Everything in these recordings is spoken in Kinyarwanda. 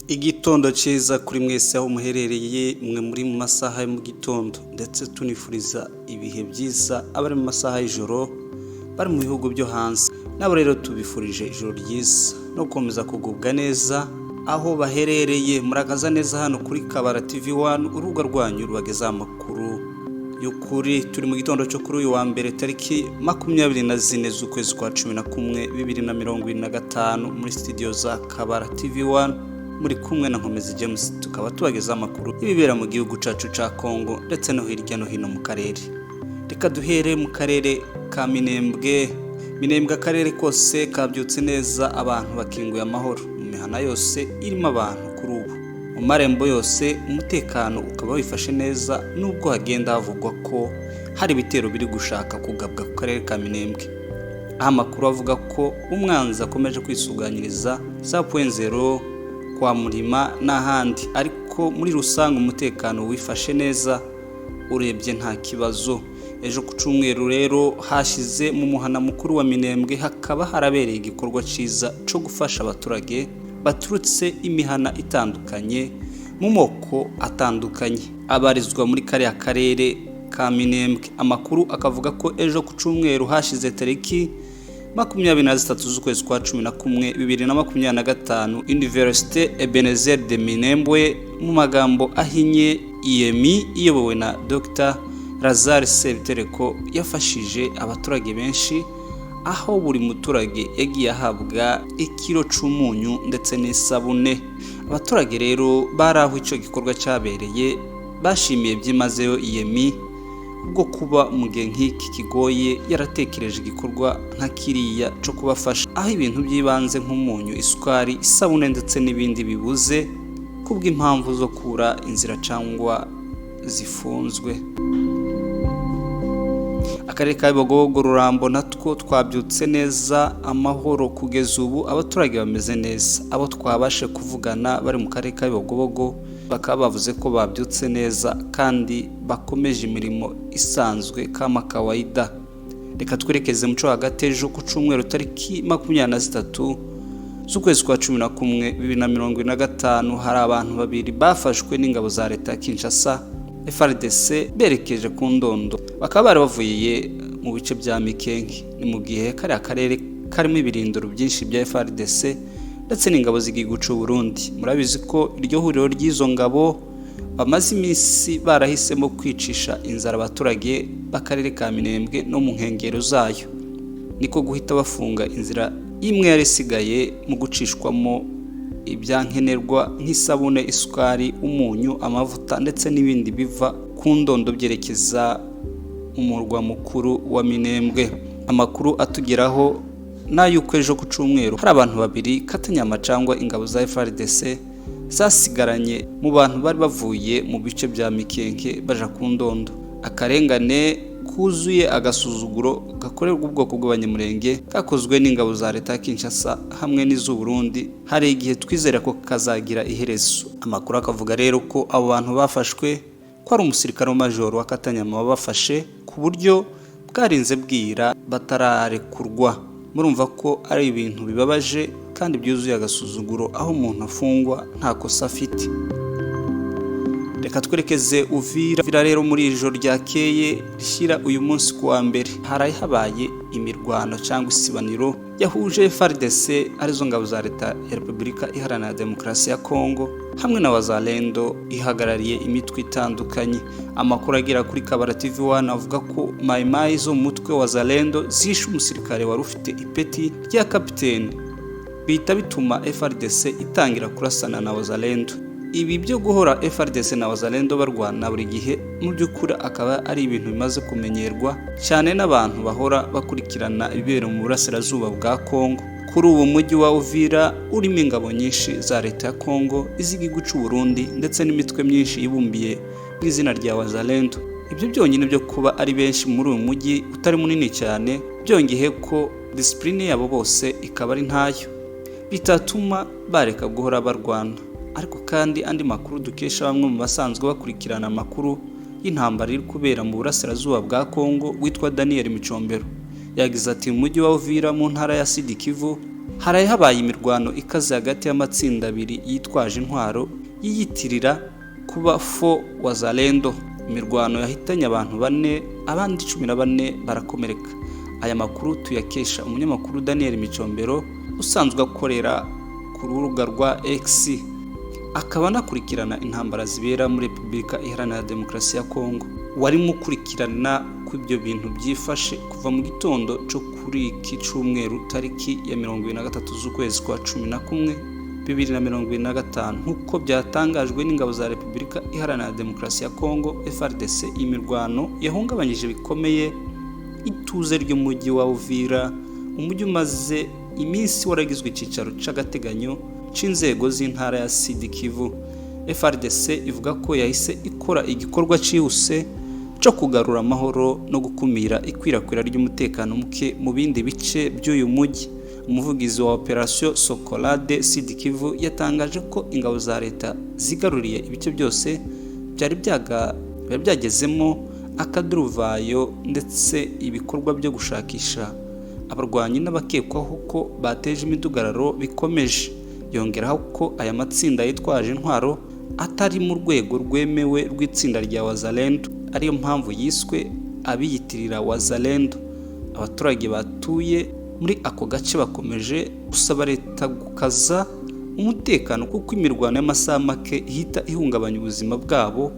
Igitondo ciza kuri mwese aho muherereye mwe muri mu masaha yo mu gitondo ndetse tunifuriza ibihe byiza abari mu masaha y'ijoro bari mu bihugu byo hanze nabo rero tubifurije ijoro ryiza no gukomeza kugubwa neza aho baherereye murakaza neza hano kuri Kabara TV1 urubuga rwanyu rubageza amakuru y'ukuri. Turi mu gitondo cyo kuri uyu wa mbere tariki 24 z'ukwezi kwa 11 2025 muri studio za Kabara TV1 muri kumwe na Nkomezi James tukaba tubageza amakuru y'ibibera mu gihugu cacu ca Kongo ndetse no hirya no hino mu karere. Reka duhere mu karere ka Minembwe akarere kose kabyutse neza abantu bakinguye amahoro mu mihana yose irimo abantu kuri ubu mu marembo yose umutekano ukaba wifashe neza nubwo hagenda havugwa ko hari ibitero biri gushaka kugabwa ku karere ka Minembwe. Amakuru avuga ko umwanzi akomeje kwisuganyiriza za Point0 kwa Murima n'ahandi, ariko muri rusange umutekano wifashe neza urebye nta kibazo. Ejo ku Cyumweru rero hashize mu muhana mukuru wa Minembwe hakaba harabereye igikorwa ciza cyo gufasha abaturage baturutse imihana itandukanye mu moko atandukanye abarizwa muri kariya karere ka Minembwe. Amakuru akavuga ko ejo ku Cyumweru hashize tariki 23 z'ukwezi kwa 11 2025 Université Ebenezer de Minembwe mu magambo ahinye IEMI iyobowe na Dr Lazare Sebitereko yafashije abaturage benshi, aho buri muturage yagiye ahabwa ikiro c'umunyu ndetse n'isabune. Abaturage rero baraho ico gikorwa cyabereye bashimiye byimazeyo IEMI ubwo kuba mugihe nk'iki kigoye yaratekereje igikorwa nka kiriya cyo kubafasha, aho ibintu by'ibanze nk'umunyu, isukari, isabune ndetse n'ibindi bibuze kubw'impamvu zo kura inzira cyangwa zifunzwe. Akarere ka Bibogobogo, Rurambo natwo twabyutse neza amahoro kugeza ubu abaturage bameze neza. Abo twabashe kuvugana bari mu karere ka Bibogobogo bakaba bavuze ko babyutse neza kandi bakomeje imirimo isanzwe kama kawaida. Reka twerekeze mu cyo hagati ejo ku Cyumweru tariki 23 z'ukwezi kwa 11 2025 hari abantu babiri bafashwe n'ingabo za leta ya Kinshasa FARDC berekeje ku Ndondo, bakaba bari bavuye mu bice bya Mikenke. Ni mu gihe kari akarere karimo ibirindiro byinshi bya FARDC ndetse n'ingabo z'igihugu cy'u Burundi. Murabizi ko iryo huriro ry'izo ngabo bamaze iminsi barahisemo kwicisha inzara abaturage b'akarere ka Minembwe no mu nkengero zayo, niko guhita bafunga inzira imwe yari isigaye mu gucishwamo ibyankenerwa nk'isabune, isukari, umunyu, amavuta ndetse n'ibindi biva ku Ndondo byerekeza umurwa mukuru wa Minembwe. Amakuru atugeraho n'ayuko ejo ku Cyumweru hari abantu babiri Katanyama cyangwa ingabo za FARDC zasigaranye mu bantu bari bavuye mu bice bya Mikenke baja ku Ndondo. Akarengane kuzuye agasuzuguro gakorerwa ubwoko bw'abanyamurenge kakozwe n'ingabo za leta ya Kinshasa hamwe n'iz'u Burundi hari igihe twizera ko kazagira iherezo. Amakuru akavuga rero ko abo bantu bafashwe ko ari umusirikare w'amajoro wa Katanyama wabafashe ku buryo bwarinze bwira batararekurwa. Murumva ko ari ibintu bibabaje kandi byuzuye agasuzuguro aho umuntu afungwa nta kosa afite. Reka twerekeze Uvira rero muri ijoro ryakeye rishyira uyu munsi kuwa mbere haraye habaye imirwano cyangwa isibaniro yahuje FARDC arizo ngabo za leta ya Repubulika Iharanira Demokarasi ya Kongo hamwe na Wazalendo ihagarariye imitwe itandukanye. Amakuru agira kuri Kabara TV1 avuga ko Maimai zo mutwe wa Wazalendo zishe umusirikare wari ufite ipeti rya kapiteni, bihita bituma FARDC itangira kurasana na Wazalendo. Ibi byo guhora FARDC na Wazalendo barwana buri gihe mu by'ukuri akaba ari ibintu bimaze kumenyerwa cyane n'abantu bahora bakurikirana ibibera mu burasirazuba bwa Kongo. Kuri ubu mujyi wa Uvira urimo ingabo nyinshi za leta ya Kongo, iz'igihugu cy'u Burundi ndetse n'imitwe myinshi yibumbiye mu izina rya Wazalendo. Ibyo byonyine byo kuba ari benshi muri uyu mujyi utari munini cyane, byongeye ko discipline yabo bose ikaba ari ntayo, bitatuma bareka guhora barwana. Ariko kandi andi makuru dukesha bamwe mu basanzwe bakurikirana amakuru y'intambara iri kubera mu burasirazuba bwa Kongo witwa Daniel Micombero yagize ati umujyi wa Uvira mu ntara ya Sud Kivu haraye habaye imirwano ikaze hagati y'amatsinda abiri yitwaje intwaro yiyitirira kuba fo wazalendo. Imirwano yahitanye abantu 4 abandi 14 barakomereka. Aya makuru tuyakesha umunyamakuru Daniel Micombero usanzwe akorera ku rubuga rwa X, akaba anakurikirana intambara zibera muri Repubulika Iharanira Demokarasi ya Kongo. Wari mukurikirana ku ibyo bintu byifashe kuva mu gitondo cyo kuri iki cyumweru tariki ya 23 z'ukwezi kwa 11 2025 nk'uko byatangajwe n'ingabo za Repubulika Iharanira Demokarasi ya Kongo FARDC. Imirwano yahungabanyije bikomeye ituze ry'umujyi wa Uvira, umujyi umaze iminsi waragizwe icyicaro c'agateganyo c'inzego z'intara ya Sud Kivu. FARDC ivuga ko yahise ikora igikorwa cyihuse cyo kugarura amahoro no gukumira ikwirakwira ry'umutekano muke mu bindi bice by'uyu mujyi. Umuvugizi wa Operation Sokolade Sud Kivu yatangaje ko ingabo za leta zigaruriye ibice byose byari byagezemo akaduruvayo, ndetse ibikorwa byo gushakisha abarwanyi n'abakekwaho ko bateje imidugararo bikomeje. Yongeraho ko aya matsinda yitwaje intwaro atari mu rwego rwemewe rw'itsinda rya Wazalendo, ariyo mpamvu yiswe abiyitirira Wazalendo. Abaturage batuye muri ako gace bakomeje gusaba leta gukaza umutekano kuko imirwano y'amasaha make ihita ihungabanya ubuzima bwabo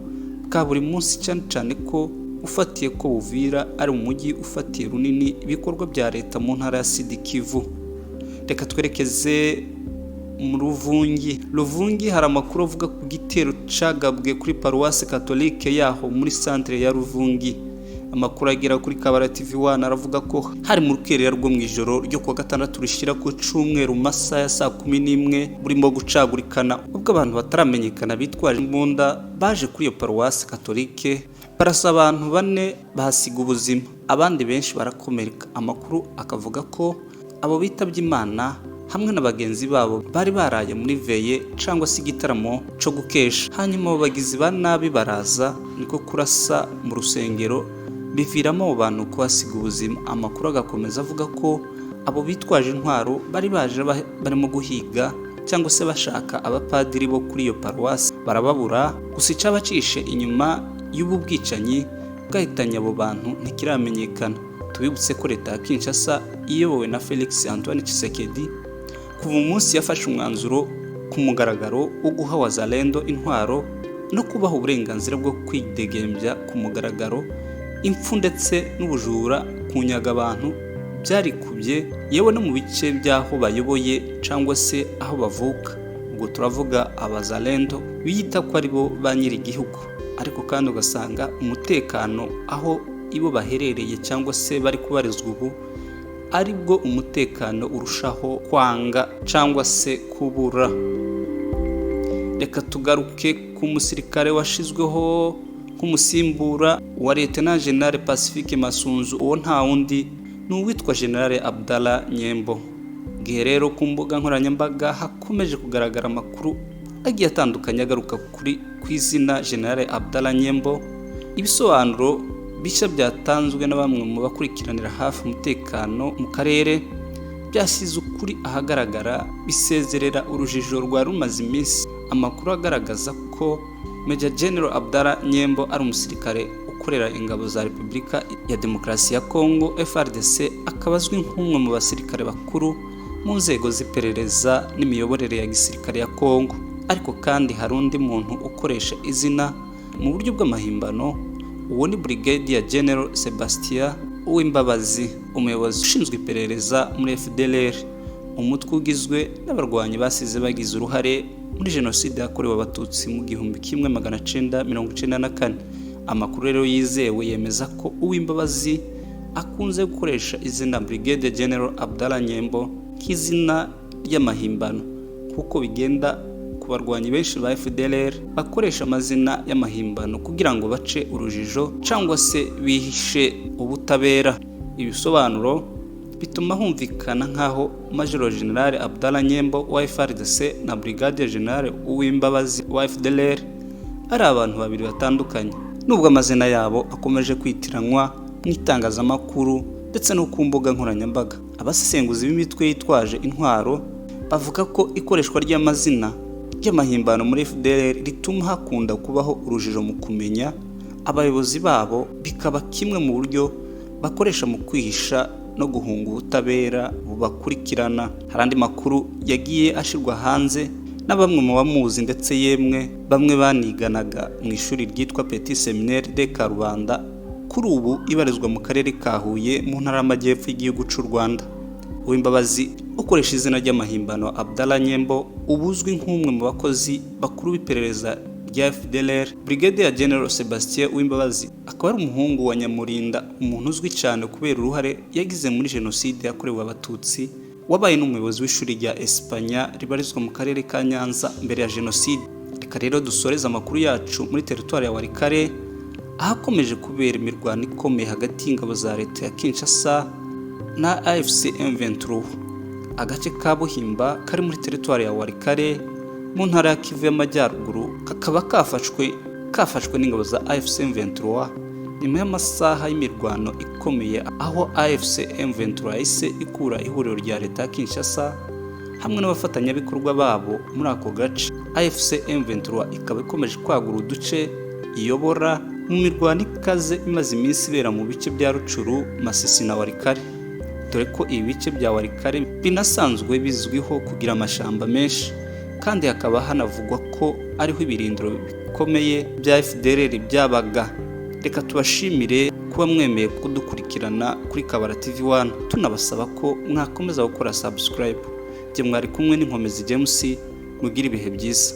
bwa buri munsi, cyane cyane ko ufatiye ko Uvira ari umujyi ufatiye runini ibikorwa bya leta mu ntara ya Sud Kivu. Reka twerekeze mu Ruvungi. Hari amakuru avuga ku gitero cagabwe kuri Paroisse Catholique yaho muri centre ya Ruvungi. Amakuru agera kuri Kabara TV1 aravuga ko hari mu rukerera rwo mu ijoro ryo kuwa gatandatu rishira ku cyumweru masaha ya saa 11 burimo gucagurikana ubwo abantu bataramenyekana bitwaje imbunda baje kuri iyo Paroisse Catholique barasa abantu 4 bahasiga ubuzima, abandi benshi barakomereka. Amakuru akavuga ko abo bitabye Imana hamwe n'abagenzi babo bari baraye muri veye cyangwa se igitaramo cyo gukesha. Hanyuma abo bagizi ba nabi baraza niko kurasa mu rusengero biviramo abo bantu kuhasiga ubuzima. Amakuru agakomeza avuga ko abo bitwaje intwaro bari baje barimo guhiga cyangwa se bashaka abapadiri bo kuri iyo Paroisse barababura, gusa icabacishe inyuma y'ubu bwicanyi bwahitanye abo bantu ntikiramenyekana. Tubibutse ko leta ya Kinshasa iyobowe na Felix Antoine Tshisekedi kuva umunsi yafashe umwanzuro ku mugaragaro wo guha Wazalendo intwaro no kubaha uburenganzira bwo kwidegembya ku mugaragaro, impfu ndetse n'ubujura kunyaga abantu byarikubye yewe no mu bice by'aho bayoboye cyangwa se aho bavuka. Ubwo turavuga Abazalendo biyita ko ari bo ba nyiri igihugu, ariko kandi ugasanga umutekano aho ibo baherereye cyangwa se bari kubarizwa ubu aribwo umutekano urushaho kwanga cyangwa se kubura. Reka tugaruke ku musirikare washizweho nk'umusimbura wa Lieutenant General Pacifique Masunzu. Uwo nta wundi ni uwitwa General Abdallah Nyembo. Gihe rero ku mbuga nkoranyambaga hakomeje kugaragara amakuru agiye atandukanye agaruka ku izina General Abdallah Nyembo. Ibisobanuro bishya byatanzwe na bamwe mu bakurikiranira hafi umutekano mu karere byasize ukuri ahagaragara, bisezerera urujijo rwa rumaze iminsi. Amakuru agaragaza ko Major General Abdallah Nyembo ari umusirikare ukorera ingabo za Repubulika ya Demokarasi ya Kongo FARDC, akaba azwi nk'umwe mu basirikare bakuru mu nzego z'iperereza n'imiyoborere ya gisirikare ya Kongo. Ariko kandi hari undi muntu ukoresha izina mu buryo bw'amahimbano. Uwo ni Brigadier General Sebastien Uwimbabazi, umuyobozi ushinzwe iperereza muri FDLR, umutwe ugizwe n'abarwanyi basize bagize uruhare muri jenoside yakorewe abatutsi mu 1994. Amakuru rero yizewe yemeza ko Uwimbabazi akunze gukoresha izina Brigadier General Abdallah Nyembo nk'izina ry'amahimbano, kuko bigenda ku barwanyi benshi ba FDLR bakoresha amazina y'amahimbano kugira ngo bace urujijo cyangwa se bihishe ubutabera. Ibisobanuro bituma humvikana nkaho Major General Abdallah Nyembo wa FARDC na Brigadier General Uwimbabazi wa FDLR ari abantu babiri batandukanye, nubwo amazina yabo akomeje kwitiranwa mu itangazamakuru ndetse no ku mbuga nkoranyambaga. abasesenguzi b'imitwe yitwaje intwaro bavuga ko ikoreshwa ry'amazina ry'amahimbano muri FDLR rituma hakunda kubaho urujijo mu kumenya abayobozi babo, bikaba kimwe mu buryo bakoresha mu kwihisha no guhunga ubutabera bubakurikirana. Hari andi makuru yagiye ashirwa hanze na bamwe mu bamuzi ndetse yemwe bamwe baniganaga mu ishuri ryitwa Petit Seminaire de Karubanda, kuri ubu ibarizwa mu karere ka Huye mu ntara y'Amajyepfo y'igihugu cy'u Rwanda. Uwimbabazi ukoresha izina ry'amahimbano Abdallah Nyembo, ubuzwi nk'umwe mu bakozi bakuru b'iperereza rya FDLR, Brigadier General Sebastien Uwimbabazi akaba ari umuhungu wa Nyamurinda, umuntu uzwi cyane kubera uruhare yagize muri jenoside yakorewe abatutsi, wabaye n'umuyobozi w'ishuri rya Espanya ribarizwa mu karere ka Nyanza mbere ya jenoside. Reka rero dusoreze amakuru yacu muri teritwari ya Walikale, ahakomeje kubera imirwano ikomeye hagati y'ingabo za leta ya Kinshasa na AFC M23. Agace ka Buhimba kari muri teritwari ya Walikale mu ntara ya Kivu y'Amajyaruguru kakaba kafashwe n'ingabo za AFC M23 nyuma y'amasaha y'imirwano ikomeye, aho AFC M23 yahise ikura ihuriro rya leta ya Kinshasa hamwe n'abafatanyabikorwa babo muri ako gace. AFC M23 ikaba ikomeje kwagura uduce iyobora mu mirwano ikaze imaze iminsi ibera mu bice bya Rucuru, Masisi na Walikale, dore ko ibi bice bya Walikale binasanzwe bizwiho kugira amashamba menshi, kandi hakaba hanavugwa ko ariho ibirindiro bikomeye bya FDLR byabaga. Reka tubashimire kuba mwemeye kudukurikirana kuri Kabara TV1, tunabasaba ko mwakomeza gukora subscribe. Jye mwari kumwe n'Inkomezi James, mugire ibihe byiza.